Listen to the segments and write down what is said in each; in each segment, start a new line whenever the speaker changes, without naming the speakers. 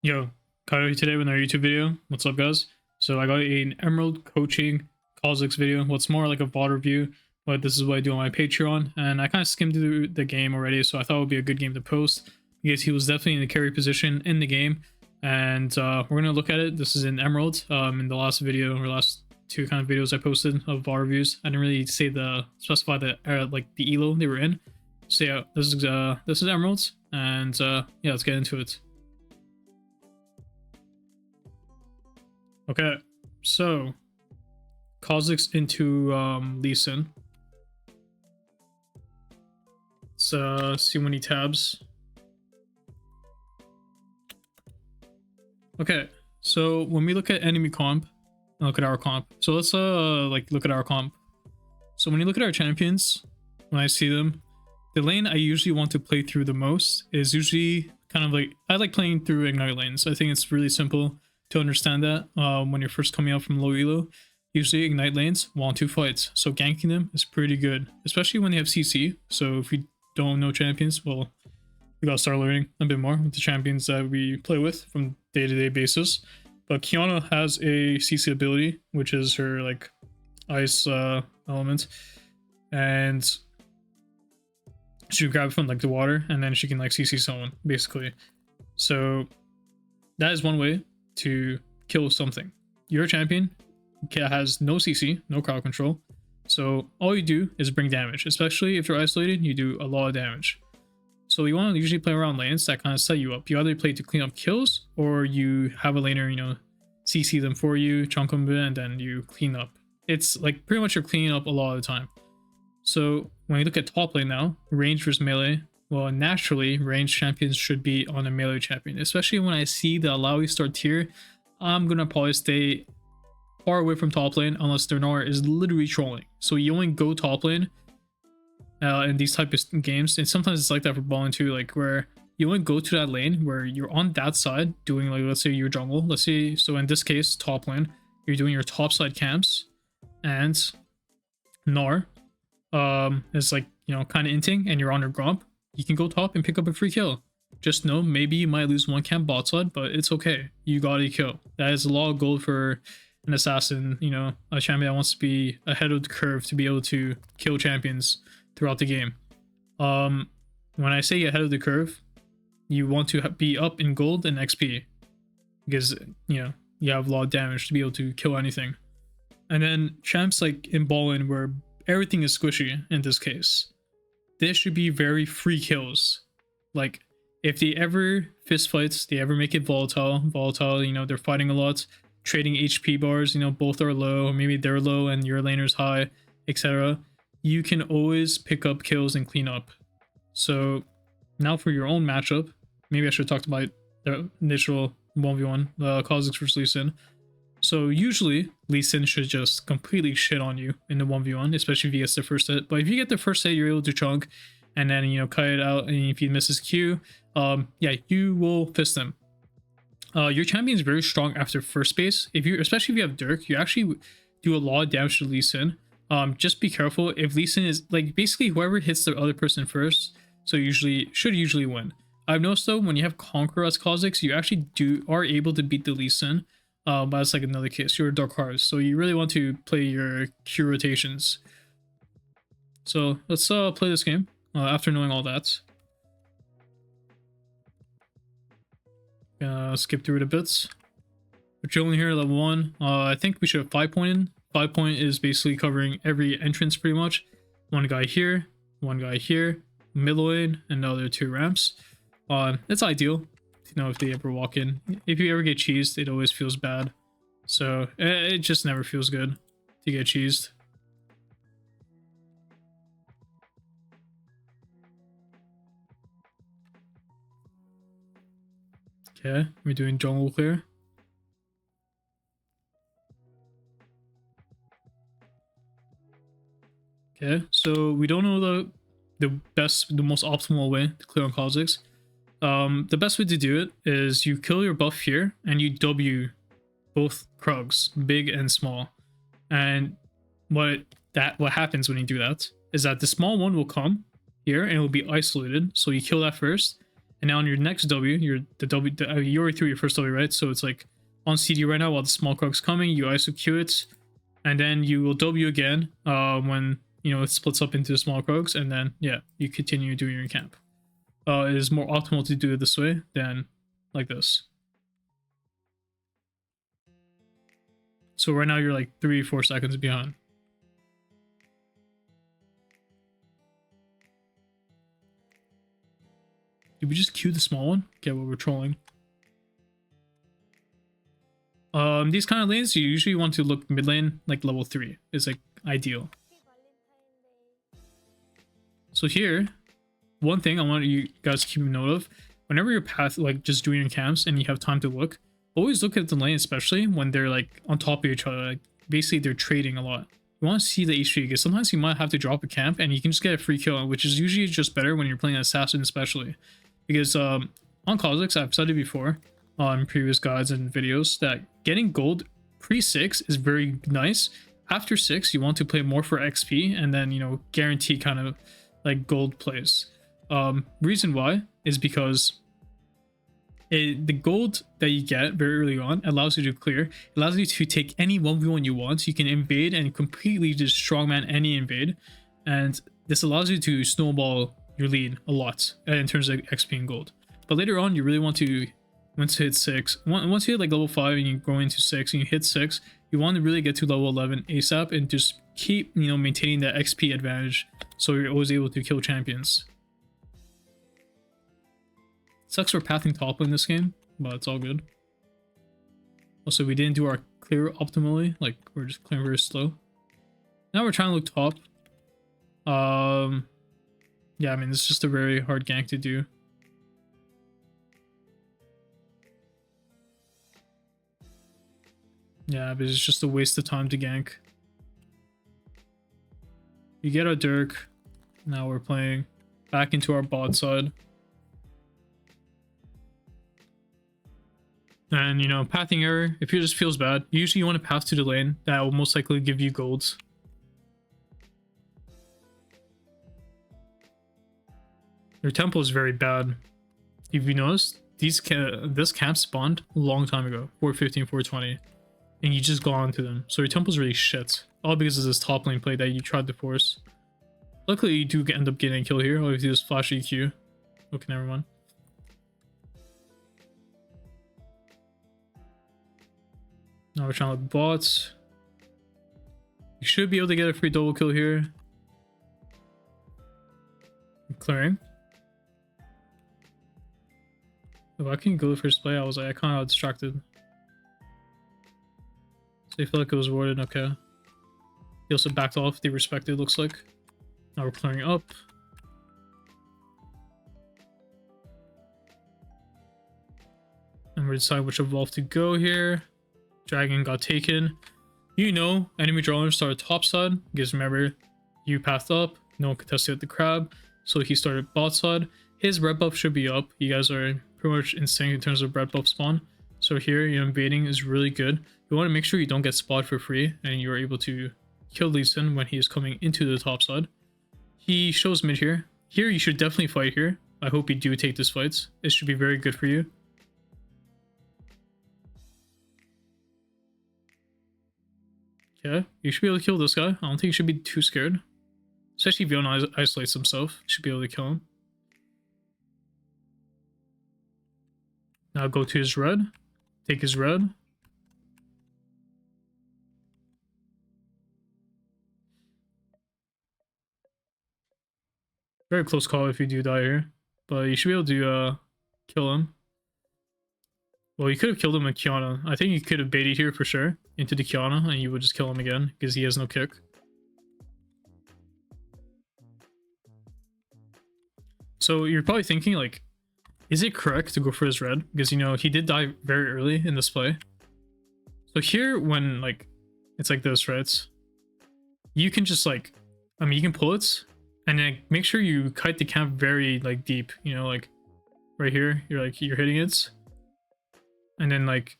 Yo, Kyle here today with another YouTube video. What's up, guys? So I got an Emerald coaching Kha'Zix video. What's more like a VOD review, but this is what I do on my Patreon. And I kind of skimmed through the game already, so I thought it would be a good game to post because he was definitely in the carry position in the game. And we're gonna look at it. This is in Emerald. In the last video or last two kind of videos I posted of VOD reviews, I didn't really specify the like the elo they were in. So yeah, this is Emerald, and yeah, let's get into it. Okay, so Kha'Zix into Lee Sin. Let's see many tabs. Okay, so when we look at enemy comp, look at our comp. So let's look at our comp. So when you look at our champions, when I see them, the lane I usually want to play through the most is usually kind of like, I like playing through ignite lanes. I think it's really simple to understand that when you're first coming out from low elo. Usually ignite lanes want to fight, so ganking them is pretty good, especially when they have CC. So if you don't know champions, well, we gotta start learning a bit more with the champions that we play with from day-to-day basis. But Kiana has a CC ability, which is her like ice element, and she can grab it from like the water, and then she can like CC someone basically. So that is one way to kill something. Your champion has no CC, no crowd control, so all you do is bring damage. Especially if you're isolated, you do a lot of damage. So you want to usually play around lanes that kind of set you up. You either play to clean up kills, or you have a laner, you know, CC them for you, chunk them in, and then you clean up. It's like pretty much you're cleaning up a lot of the time. So when you look at top lane now, range versus melee, well, naturally, ranged champions should be on a melee champion. Especially when I see the Alawi start tier, I'm gonna probably stay far away from top lane unless their Nora is literally trolling. So you only go top lane in these type of games, and sometimes it's like that for balling too, like where you only go to that lane where you're on that side doing, like, let's say your jungle. Let's say, so in this case, top lane, you're doing your top side camps, and Nor is like, you know, kind of inting, and you're on your gromp. You can go top and pick up a free kill. Just know maybe you might lose one camp bot side, but it's okay. You got a kill. That is a lot of gold for an assassin, you know, a champion that wants to be ahead of the curve to be able to kill champions throughout the game. When I say ahead of the curve, you want to be up in gold and XP because, you know, you have a lot of damage to be able to kill anything. And then champs like in ballin, where everything is squishy in this case, this should be very free kills. Like if they ever fist fights, they ever make it volatile, you know, they're fighting a lot, trading HP bars, you know, both are low, maybe they're low and your laner's high, etc. You can always pick up kills and clean up. So now for your own matchup, maybe I should talk about the initial 1v1, Kha'Zix versus Lee Sin. So usually Lee Sin should just completely shit on you in the 1v1, especially if he gets the first hit. But if you get the first hit, you're able to chunk and then, you know, cut it out. And if he misses Q, yeah, you will fist him. Your champion is very strong after first base. Especially if you have Dirk, you actually do a lot of damage to Lee Sin. Just be careful if Lee Sin is like basically whoever hits the other person first. So should usually win. I've noticed though, when you have Conqueror as Kha'Zix, you actually are able to beat the Lee Sin. But that's like another case. You're a Dark Horse, so you really want to play your Q rotations. So let's play this game after knowing all that. Skip through it a bit. We're chilling here, level 1. I think we should have 5 point in. 5 point is basically covering every entrance pretty much. One guy here, middle lane, and the other 2 ramps. It's ideal. You know, if they ever walk in, if you ever get cheesed, it always feels bad. So it just never feels good to get cheesed. Okay, we're doing jungle clear. Okay, so we don't know the most optimal way to clear on Kha'Zix. The best way to do it is you kill your buff here and you W both Krugs, big and small. And what happens when you do that is that the small one will come here and it will be isolated. So you kill that first, And now on your next W, you already threw your first W, right? So it's like on CD right now while the small croc's coming, you ISO Q it, and then you will W again when you know it splits up into small crocs, and then yeah, you continue doing your camp. It is more optimal to do it this way than like this. So right now you're like 3-4 seconds behind. Did we just queue the small one? Okay, well, we're trolling. These kind of lanes, you usually want to look mid lane, like level 3 is like ideal. So here, one thing I want you guys to keep note of, whenever you're like just doing your camps and you have time to look, always look at the lane, especially when they're like on top of each other. Like basically they're trading a lot. You want to see the HP because sometimes you might have to drop a camp and you can just get a free kill, which is usually just better when you're playing an assassin, especially because on Kha'Zix, I've said it before on previous guides and videos that getting gold pre-6 is very nice. After 6, you want to play more for XP and then, you know, guarantee kind of like gold plays. Reason why is because the gold that you get very early on allows you to clear. It allows you to take any 1v1 you want. So you can invade and completely just strongman any invade. And this allows you to snowball your lead a lot in terms of XP and gold. But later on, you really want to, once you hit 6, once you hit like level 5 and you go into 6 and you hit 6, you want to really get to level 11 ASAP and just keep, you know, maintaining that XP advantage so you're always able to kill champions. Sucks for pathing top in this game, but it's all good. Also, we didn't do our clear optimally, like we're just clearing very slow. Now we're trying to look top. Yeah, I mean, it's just a very hard gank to do. Yeah, but it's just a waste of time to gank. We get our Dirk. Now we're playing back into our bot side. And, you know, pathing error, if it just feels bad, usually you want to path to the lane. That will most likely give you golds. Your tempo is very bad. If you notice, this camp spawned a long time ago, 415, 420, and you just got onto them. So your tempo is really shit. All because of this top lane play that you tried to force. Luckily, you do end up getting a kill here. All you have to do is flash EQ. Okay, never mind. Now we're trying to look bots. You should be able to get a free double kill here. I'm clearing. If I can go first play, I was like, I kind of got distracted. So I feel like it was warded. Okay. He also backed off. They respected, looks like. Now we're clearing up. And we're deciding which evolve to go here. Dragon got taken. You know, enemy drawers started top side because remember, you pathed up. No one contested at the crab, so he started bot side. His red buff should be up. You guys are pretty much in sync in terms of red buff spawn. So here, you know, invading is really good. You want to make sure you don't get spot for free and you're able to kill Lee Sin when he is coming into the top side. He shows mid here. Here, you should definitely fight here. I hope you do take this fight. It should be very good for you. Okay, you should be able to kill this guy. I don't think you should be too scared. Especially if Yona isolates himself. You should be able to kill him. Now go to his red. Take his red. Very close call if you do die here. But you should be able to kill him. Well, you could have killed him with Kiana. I think you could have baited here for sure into the Kiana and you would just kill him again because he has no kick. So you're probably thinking like, is it correct to go for his red? Because, you know, he did die very early in this play. So here, when like, it's like this, right? You can just like, I mean, you can pull it and then make sure you kite the camp very like deep, you know, like right here, you're hitting it. And then like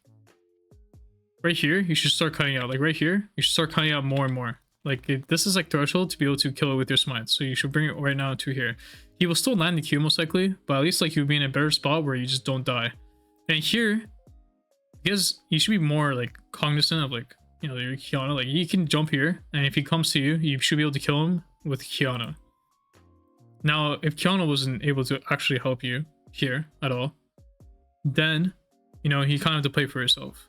right here, you should start cutting out. Like right here, you should start cutting out more and more. This is like threshold to be able to kill it with your smite. So you should bring it right now to here. He will still land the Q most likely, but at least like you'll be in a better spot where you just don't die. And here, because you should be more like cognizant of like, you know, your Kiana. Like you can jump here, and if he comes to you, you should be able to kill him with Kiana. Now, if Kiana wasn't able to actually help you here at all, then, you know, you kind of have to play for yourself.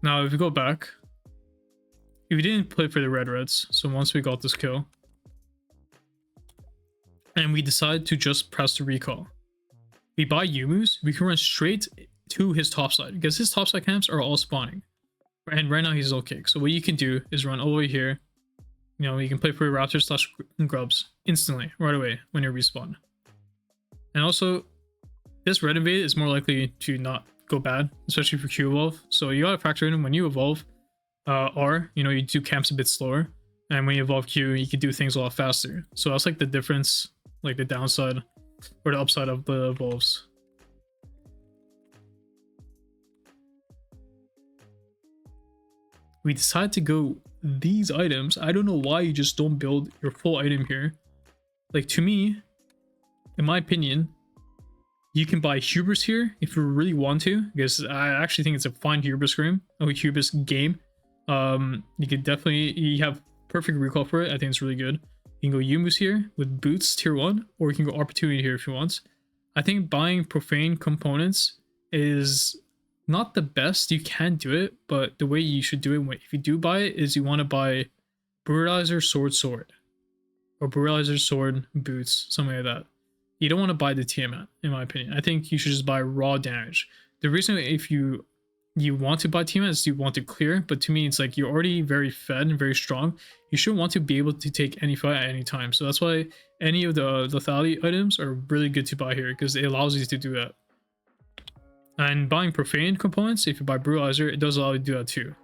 Now, if you go back, if you didn't play for the reds, so once we got this kill, and we decide to just press the recall, we buy Yumu's, we can run straight to his topside, because his topside camps are all spawning. And right now he's okay. So what you can do is run all the way here. You know, you can play for your raptors slash grubs instantly, right away, when you respawn. And also, this red invade is more likely to not go bad, especially for Q evolve. So you gotta factor in when you evolve R, you know, you do camps a bit slower. And when you evolve Q, you can do things a lot faster. So that's like the difference, like the downside or the upside of the evolves. We decide to go these items. I don't know why you just don't build your full item here. Like, to me, in my opinion, you can buy hubris here if you really want to, because I actually think it's a fine hubris game. You could definitely, you have perfect recall for it. I think it's really good. You can go Yumu's here with boots tier 1, or you can go opportunity here if you want. I think buying profane components is not the best. You can do it, but the way you should do it, if you do buy it, is you want to buy brutalizer sword, or brutalizer sword boots, something like that. You don't want to buy the Tiamat, in my opinion. I think you should just buy raw damage. The reason if you want to buy Tiamat is you want to clear, but to me it's like you're already very fed and very strong. You should want to be able to take any fight at any time. So that's why any of the lethality items are really good to buy here, because it allows you to do that. And buying profane components, if you buy brutalizer, it does allow you to do that too.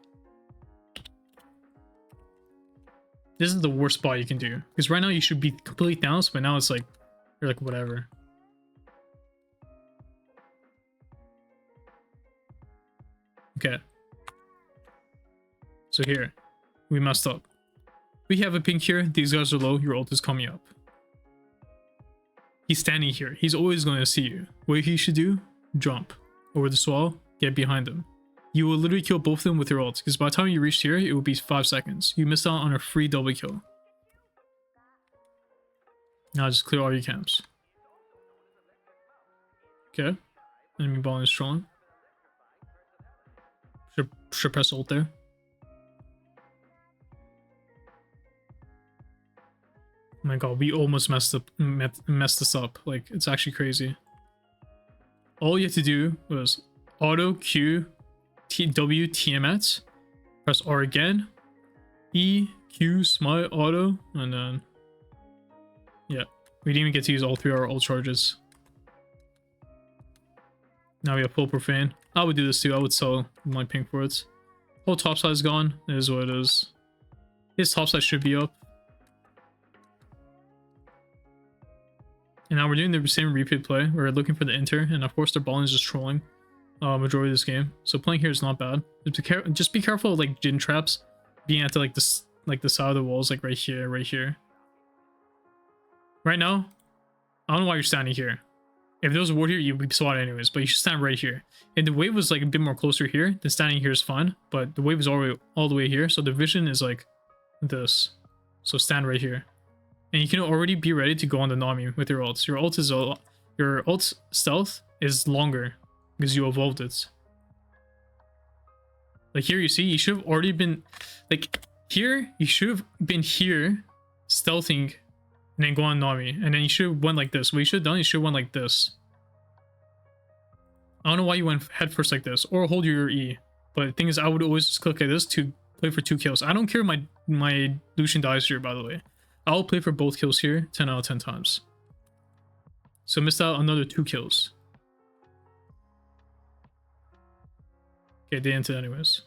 This is the worst spot you can do, because right now you should be completely down, but now it's like you're like whatever. Okay. So here, we messed up. We have a pink here. These guys are low. Your ult is coming up. He's standing here. He's always going to see you. What he should do? Jump over the swall. Get behind him. You will literally kill both of them with your ult, because by the time you reach here, it will be 5 seconds. You missed out on a free double kill. Now just clear all your camps. Okay. Enemy ball is strong. Should press ult there. Oh my god, we almost messed this up. Like, it's actually crazy. All you have to do was auto Q W Tiamat, press R again, E Q smite auto, and then yeah, we didn't even get to use all 3 of our ult charges. Now we have full profane. I would do this too. I would sell my pink for it. Whole topside is gone. It is what it is. His topside should be up. And now we're doing the same repeat play. We're looking for the inter, and of course their balling is just trolling majority of this game. So playing here is not bad. Just be careful of like Jin traps being at like this, like the side of the walls, like right here, right here. Right now, I don't know why you're standing here. If there was a ward here, you'd be swatted anyways, but you should stand right here. And the wave was like a bit more closer here, then standing here is fine, but the wave is all the way here, so the vision is like this. So stand right here. And you can already be ready to go on the Nami with your ults. Your ult stealth is longer because you evolved it. Like here you see, you should have already been like here, you should have been here stealthing and then go on Nami, and then you should have went like this. What you should have done, you should have went like this. I don't know why you went head first like this, or hold your E. But the thing is, I would always just click like this to play for 2 kills. I don't care if my Lucian dies here, by the way. I'll play for both kills here 10 out of 10 times. So missed out another 2 kills. Okay, they ended anyways.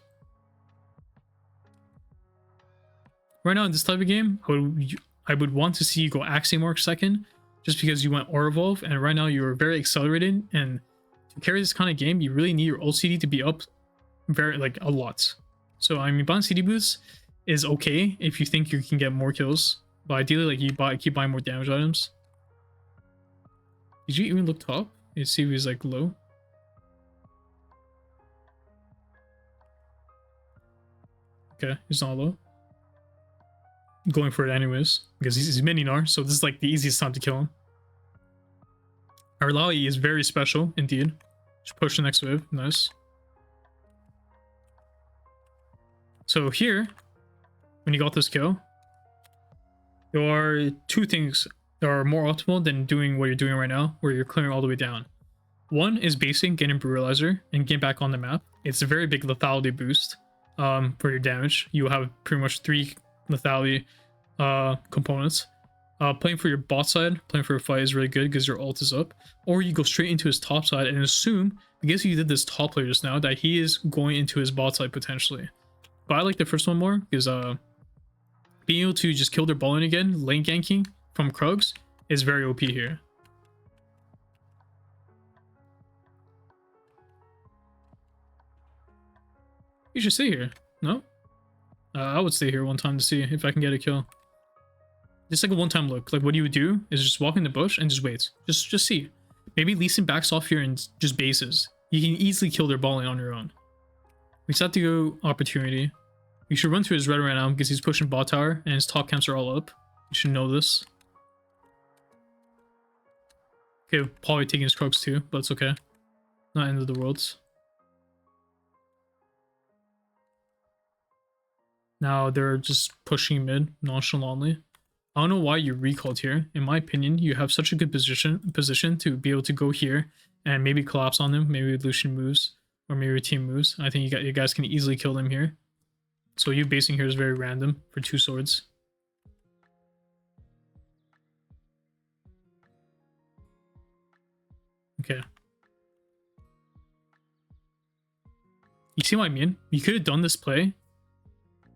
Right now in this type of game, I would want to see you go Axiom second, just because you went Aura Evolve, and right now you're very accelerated, and to carry this kind of game, you really need your ult CD to be up very, like, a lot. So I mean, buying CD boots is okay if you think you can get more kills. But ideally, like you keep buying more damage items. Did you even look top? You see if he's like low. Okay, he's not low. Going for it anyways because he's mini Gnar, so this is like the easiest time to kill him. Our Lally is very special indeed. Just push the next wave. Nice. So here, when you got this kill, there are two things that are more optimal than doing what you're doing right now, where you're clearing all the way down. One is basing, getting Brutalizer, and get back on the map. It's a very big lethality boost for your damage. You have pretty much 3 lethality components. Playing for your bot side, playing for a fight is really good because your ult is up. Or you go straight into his top side and assume, because you did this top player just now, that he is going into his bot side potentially. But I like the first one more because being able to just kill their ball in again, lane ganking from Krugs is very OP here. You should stay here. No? I would stay here one time to see if I can get a kill. Just like a one-time look. Like what you would do is just walk in the bush and just wait. Just see. Maybe Lee Sin backs off here and just bases. You can easily kill their balling on your own. We just have to go opportunity. You should run to his red right now because he's pushing bot tower and his top camps are all up. You should know this. Okay, probably taking his Croaks too, but it's okay. Not end of the world. Now they're just pushing mid nonchalantly. I don't know why you recalled here. In my opinion, you have such a good position to be able to go here and maybe collapse on them. Maybe Lucian moves or maybe your team moves. I think you guys can easily kill them here. So you basing here is very random for 2 swords. Okay. You see what I mean? You could have done this play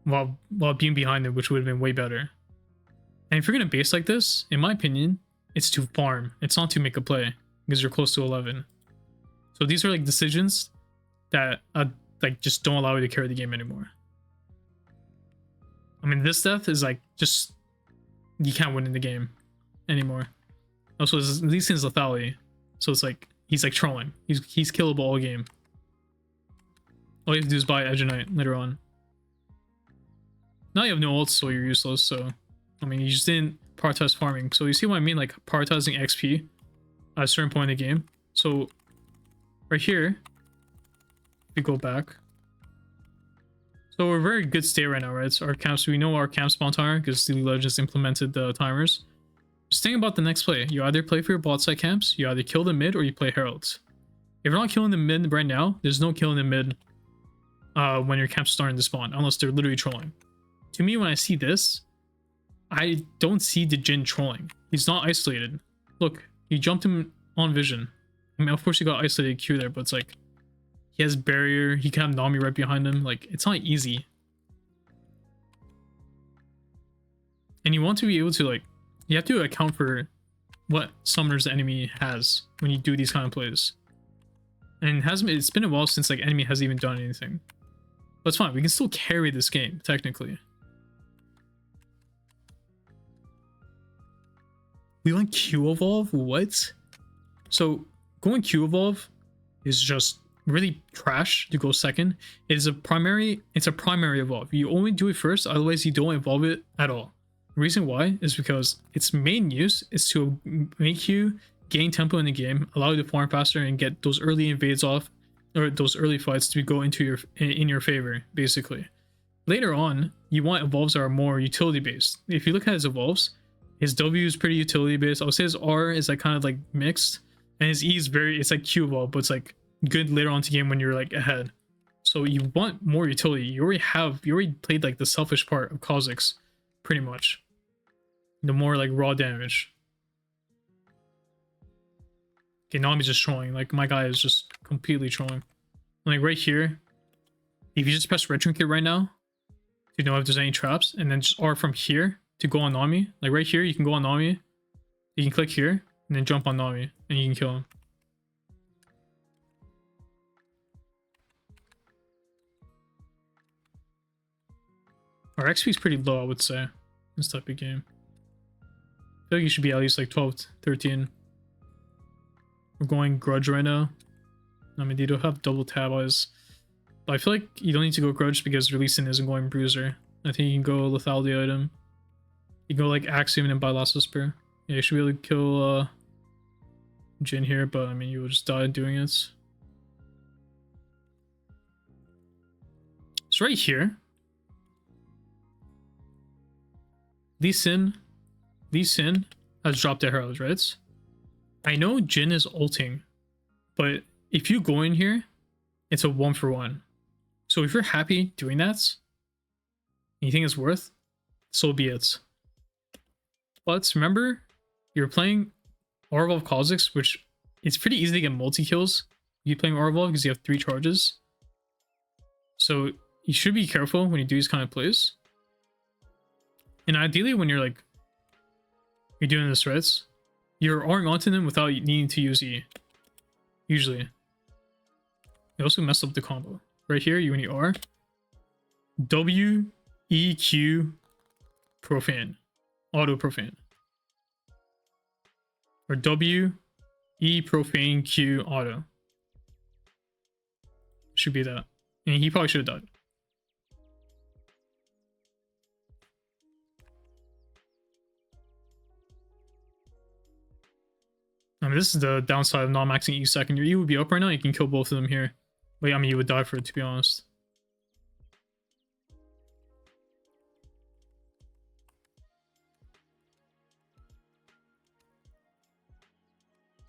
while being behind it, which would have been way better. And if you're going to base like this, in my opinion, it's to farm. It's not to make a play because you're close to 11. So these are like decisions that like just don't allow you to carry the game anymore. I mean, this death is like just you can't win in the game anymore. Also, Lee Sin's lethality, so it's like he's like trolling. He's killable all game. All you have to do is buy Edge of Night later on. Now you have no ults, so you're useless. So I mean, you just didn't prioritize farming. So you see what I mean, like prioritizing XP at a certain point in the game. So right here, we go back. So we're very good state right now, right? So our camps, we know our camp spawn timer because the Legends implemented the timers. Just think about the next play. You either play for your bot side camps, you either kill the mid, or you play heralds. If you're not killing the mid right now, there's no killing the mid when your camp's starting to spawn, unless they're literally trolling. To me, when I see this, I don't see the Jhin trolling. He's not isolated. Look, you jumped him on vision. I mean, of course you got isolated Q there, but it's like he has barrier. He can have Nami right behind him. Like, it's not easy. And you want to be able to, like, you have to account for what summoners the enemy has when you do these kind of plays. And it's been a while since like enemy has even done anything. But it's fine. We can still carry this game, technically. We went Q evolve? What? So going Q evolve is just really trash to go second. It's a primary evolve. You only do it first, otherwise you don't evolve it at all. The reason why is because its main use is to make you gain tempo in the game, allow you to farm faster and get those early invades off, or those early fights to go into in your favor, basically. Later on, you want evolves that are more utility based. If you look at his evolves, his W is pretty utility based. I would say his R is like kind of like mixed, and his E is it's like Q evolve, but it's like good later on to game when you're like ahead. So you want more utility. You already played like the selfish part of Kha'Zix, pretty much. The more like raw damage. Okay, now I'm just trolling. Like my guy is just completely trolling. Like right here, if you just press red trinket right now, to know if there's any traps, and then just R from here to go on Nami. Like right here, you can go on Nami. You can click here and then jump on Nami, and you can kill him. Our XP is pretty low, I would say, in this type of game. I feel like you should be at least like 12, 13. We're going Grudge right now. I mean, they do have double tab eyes. But I feel like you don't need to go Grudge because releasing isn't going Bruiser. I think you can go Lethality item. You can go like Axiom and buy Last Whisper. Yeah, you should be able to kill Jin here, but I mean, you will just die doing it. So right here, Lee Sin has dropped their arrows, right? I know Jin is ulting, but if you go in here, it's a 1-for-1. So if you're happy doing that, and you think it's worth, so be it. But remember, you're playing Orval Kha'Zix, which it's pretty easy to get multi-kills if you're playing Orval because you have 3 charges. So you should be careful when you do these kind of plays. And ideally when you're doing this, right? You're R'ing onto them without needing to use E. Usually. You also messed up the combo. Right here, when you R, W, E, Q, Profane. Auto Profane. Or W, E, Profane, Q, Auto. Should be that. And he probably should have died. I mean, this is the downside of not maxing E second. Your E would be up right now. You can kill both of them here. But I mean, you would die for it, to be honest.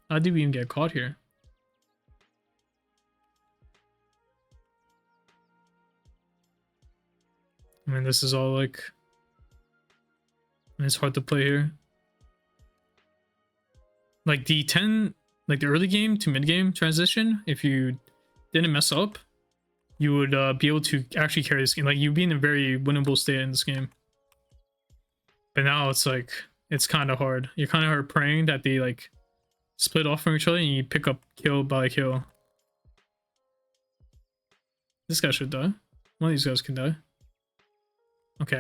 How did we even get caught here? I mean, this is all like... it's hard to play here. Like the 10, like the early game to mid game transition, if you didn't mess up, you would be able to actually carry this game. Like you'd be in a very winnable state in this game. But now it's like, it's kind of hard. You're kind of hard praying that they like split off from each other and you pick up kill by kill. This guy should die. One of these guys can die. Okay.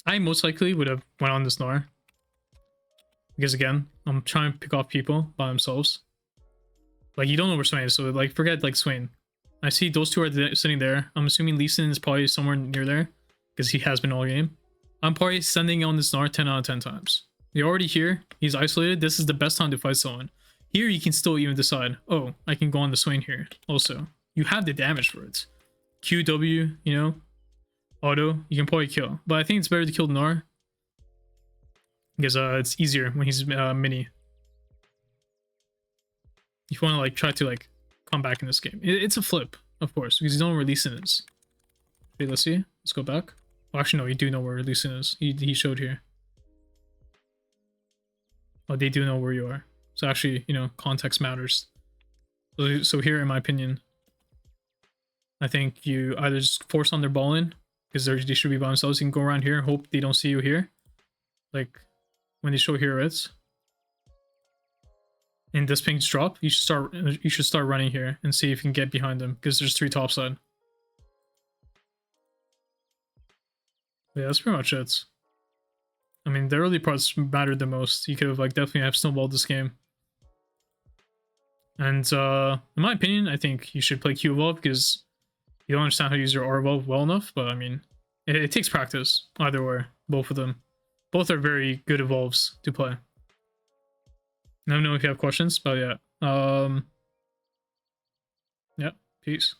I most likely would have went on this Gnar. Because again, I'm trying to pick off people by themselves. Like, you don't know where Swain is, so like, forget like Swain. I see those two are sitting there. I'm assuming Lee Sin is probably somewhere near there. Because he has been all game. I'm probably sending on this Gnar 10 out of 10 times. You're already here. He's isolated. This is the best time to fight someone. Here, you can still even decide, oh, I can go on the Swain here. Also, you have the damage for it. QW, you know, auto, you can probably kill. But I think it's better to kill Gnar. Because it's easier when he's mini. If you want to like try to like come back in this game. It's a flip, of course, because you don't know where Lee Sin is. Okay, let's see. Let's go back. Well, actually, no, you do know where Lee Sin is. He showed here. Oh, they do know where you are. So actually, you know, context matters. So here, in my opinion, I think you either just force on their ball in, because they should be by themselves. You can go around here and hope they don't see you here. Like, when they show heroes. And this pings drop, you should start running here and see if you can get behind them, because there's 3 topside. Yeah, that's pretty much it. I mean, the early parts mattered the most. You could have like definitely have snowballed this game. And in my opinion, I think you should play Q Evolve because you don't understand how to use your R Evolve well enough. But I mean, it takes practice either way. Both of them, both are very good evolves to play. Let me know if you have questions. But yeah, yeah, peace.